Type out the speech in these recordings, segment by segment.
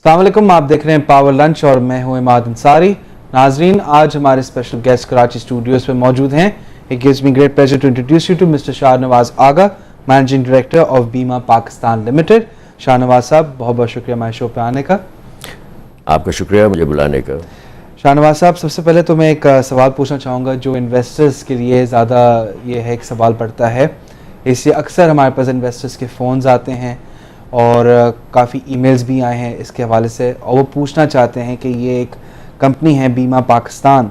السلام علیکم، آپ دیکھ رہے ہیں پاور لنچ اور میں ہوں اماد انصاری. ناظرین، آج ہمارے اسپیشل گیسٹ کراچی اسٹوڈیوز پہ موجود ہیں. It gives me great pleasure to introduce you to Mr. Shah Nawaz Agha, Managing Director of Bima Pakistan Limited. Shah Nawaz صاحب، بہت بہت شکریہ ہمارے شو پہ آنے کا. آپ کا شکریہ مجھے بلانے کا. شاہ نواز صاحب، سب سے پہلے تو میں ایک سوال پوچھنا چاہوں گا جو انویسٹرز کے لیے زیادہ یہ ہے ایک سوال پڑتا ہے. اس سے اکثر ہمارے پاس انویسٹرز کے فونز آتے ہیں اور کافی ای میلز بھی آئے ہیں اس کے حوالے سے، اور وہ پوچھنا چاہتے ہیں کہ یہ ایک کمپنی ہے بیما پاکستان،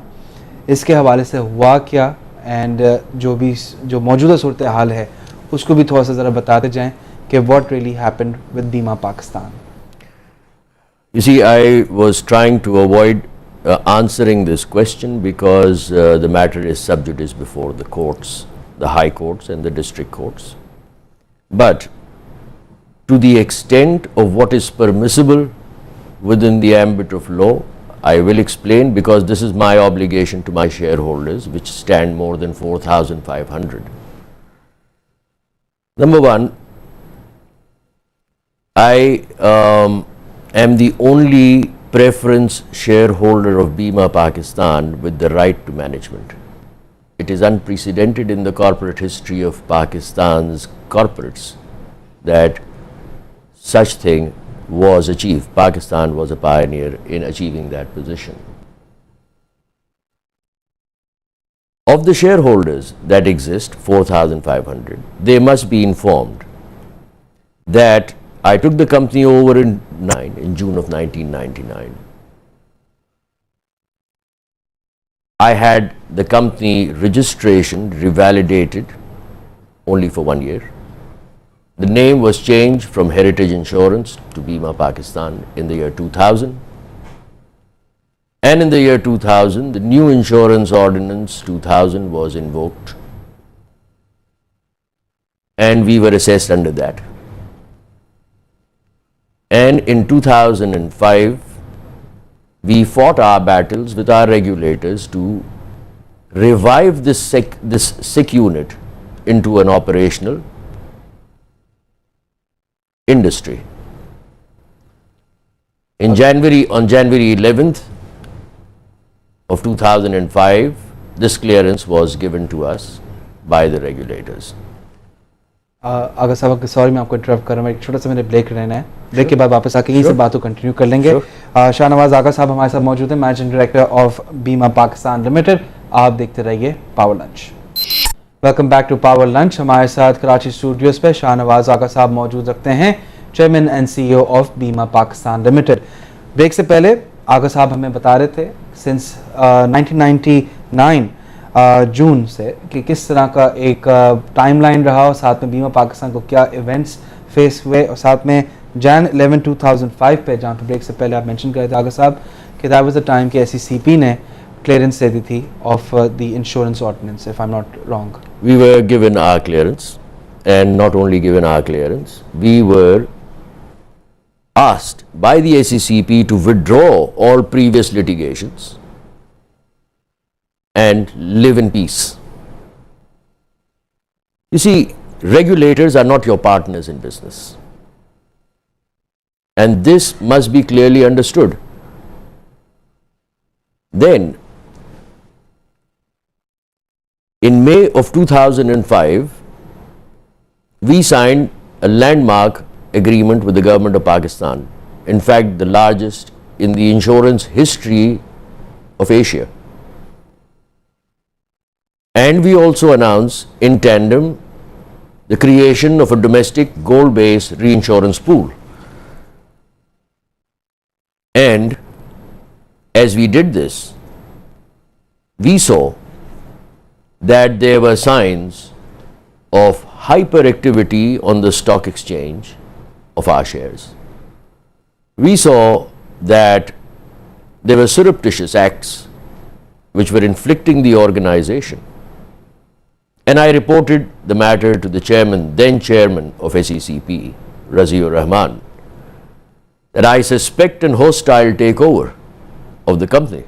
اس کے حوالے سے ہوا کیا، اینڈ جو موجودہ صورتحال ہے اس کو بھی تھوڑا سا ذرا بتاتے جائیں کہ واٹ ریئلی ہیپنڈ ود بیما Pakistan. You see, I was trying to avoid answering this question because the matter is sub judice before the courts, the high courts and the district courts. But to the extent of what is permissible within the ambit of law, I will explain, because this is my obligation to my shareholders, which stand more than 4,500. Number one, I am the only preference shareholder of Bima Pakistan with the right to management. It is unprecedented in the corporate history of Pakistan's corporates that such thing was achieved. Pakistan was a pioneer in achieving that position. Of the shareholders that exist, 4,500, they must be informed that I took the company over in June of 1999. I had the company registration revalidated only for 1 year. The name was changed from Heritage Insurance to Bima Pakistan in the year 2000. And in the year 2000, the new Insurance Ordinance 2000 was invoked. And we were assessed under that. And in 2005, we fought our battles with our regulators to revive this SIC unit into an operational industry. On January 11th of 2005, this clearance was given to us by the regulators. آغا صاحب، sorry میں آپ کو interrupt کر رہا ہوں، ایک چھوٹا سا میں نے بریک لینا ہے. بریک کے بعد واپس آ کے یہیں سے بات کو کنٹینیو کر لیں گے. شاہ نواز آغا صاحب ہمارے ساتھ موجود ہیں، managing director of Bima Pakistan limited. آپ دیکھتے رہیے power lunch. Welcome back to power lunch. ہمارے ساتھ کراچی اسٹوڈیوز پہ شاہ نواز آغا صاحب موجود رکھتے ہیں، chairman and C E O of Bima Pakistan limited. Break سے پہلے آغا صاحب ہمیں بتا رہے تھے سنس 1999 جون سے کہ کس طرح کا ایک ٹائم لائن رہا، اور ساتھ میں بیما پاکستان کو کیا ایونٹس فیس ہوئے، اور ساتھ میں جان 11 2005 پہ جہاں پہ بریک سے پہلے آپ مینشن کر رہے تھے آغا صاحب کہ دیٹ واز دا ٹائم کہ SECP نے کلیئرنس دے دی تھی of the insurance ordinance, if I am not wrong. We were given our clearance, and not only given our clearance, we were asked by the SECP to withdraw all previous litigations and live in peace. You see, regulators are not your partners in business, and this must be clearly understood. Then, in May of 2005, we signed a landmark agreement with the government of Pakistan. In fact, the largest in the insurance history of Asia. And we also announced in tandem the creation of a domestic goal-based reinsurance pool. And as we did this, we saw that there were signs of hyperactivity on the stock exchange of our shares. We saw that there were surreptitious acts which were inflicting the organization. And I reported the matter to the then chairman of SECP, Raziur Rahman, that I suspect an hostile takeover of the company.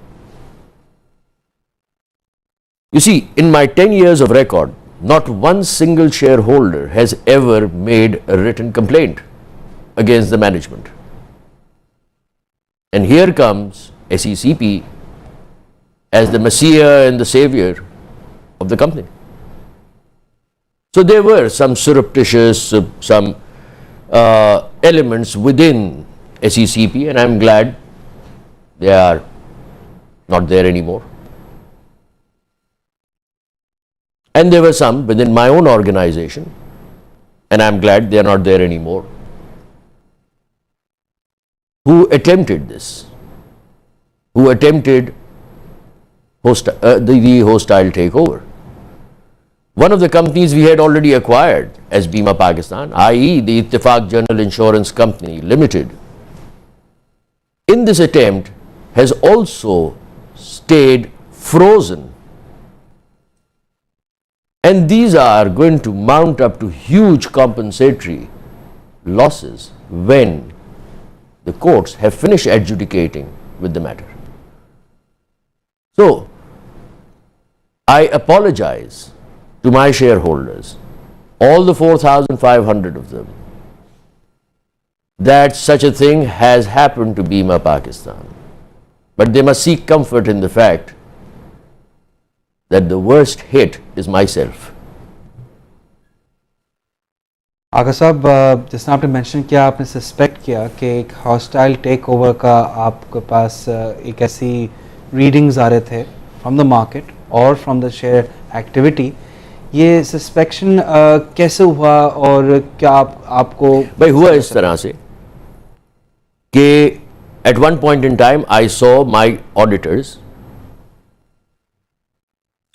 You see, in my 10 years of record, not one single shareholder has ever made a written complaint against the management. And here comes SECP as the messiah and the savior of the company. So there were some surreptitious, some elements within SECP, and I'm glad they are not there anymore. And there were some within my own organization, and I'm glad they are not there anymore, who attempted this, who attempted the hostile takeover. One of the companies we had already acquired as Bima Pakistan, i.e. the Ittifaq General Insurance Company Limited, in this attempt has also stayed frozen. And these are going to mount up to huge compensatory losses when the courts have finished adjudicating with the matter. So, I apologize to my shareholders, all the 4,500 of them, that such a thing has happened to Bima Pakistan. But they must seek comfort in the fact that the worst hit is myself. आगा साहब, जिसने आपने mention किया, आपने suspect किया कि एक hostile take over का आपके पास एक ऐसी रीडिंग्स आ रहे थे फ्रॉम द मार्केट और फ्रॉम द शेयर एक्टिविटी. ये सस्पेक्शन कैसे हुआ और क्या आपको भाई हुआ इस तरह से कि at one point in time I saw my auditors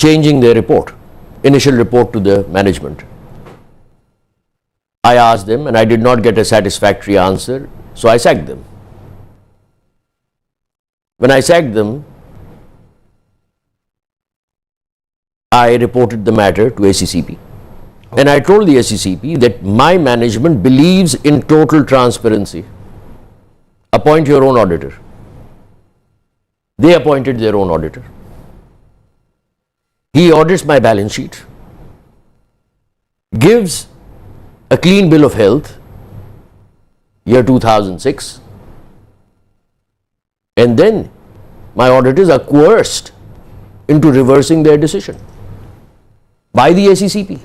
changing their report, initial report to the management. I asked them and I did not get a satisfactory answer, so I sacked them. When I sacked them, I reported the matter to SECP. And I told the SECP that my management believes in total transparency. Appoint your own auditor. They appointed their own auditor. He audits my balance sheet, gives a clean bill of health, year 2006, and then my auditors are coerced into reversing their decision by the SECP.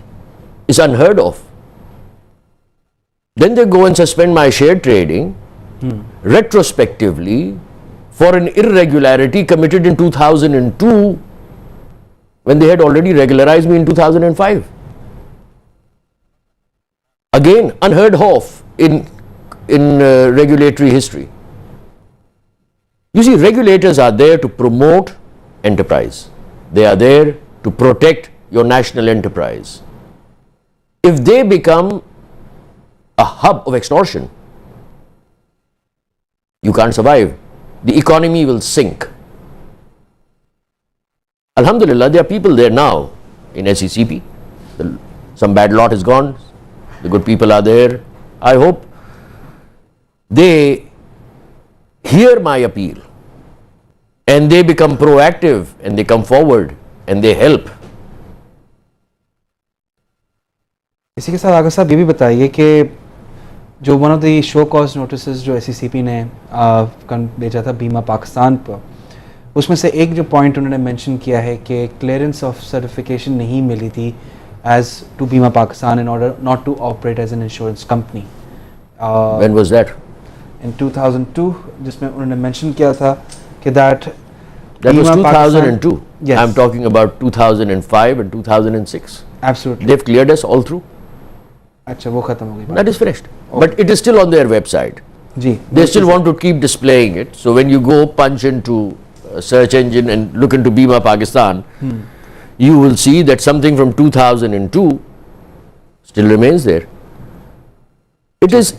It's unheard of. Then they go and suspend my share trading retrospectively for an irregularity committed in 2002 when they had already regularized me in 2005. Again, unheard of in regulatory history. You see, regulators are there to promote enterprise. They are there to protect your national enterprise. If they become a hub of extortion, you can't survive. The economy will sink. Alhamdulillah, there are people there now in SECP. Some bad lot is gone. The good people are there. I hope they hear my appeal and they become proactive and they come forward and they help. इसी के साथ आगा साहब ये भी बताइए कि जो one of the show cause notices जो SECP ने भेजा था बीमा पाकिस्तान पर, उसमें से एक जो पॉइंट उन्होंने मेंशन किया है कि क्लियरेंस ऑफ सर्टिफिकेशन नहीं मिली थी as to Bima Pakistan in order not to operate as an insurance company. When was that? In 2002, जिसमें उन्होंने mention किया था कि that was 2002. Yes. I'm talking about 2005 and 2006. Absolutely. They've cleared us all through. अच्छा, वो खत्म हो गई बात. That is finished. But it is still on their website. Ji. They still want to keep displaying it. So when you go punch into a search engine and look into Bima Pakistan, you will see that something from 2002 still remains there. It is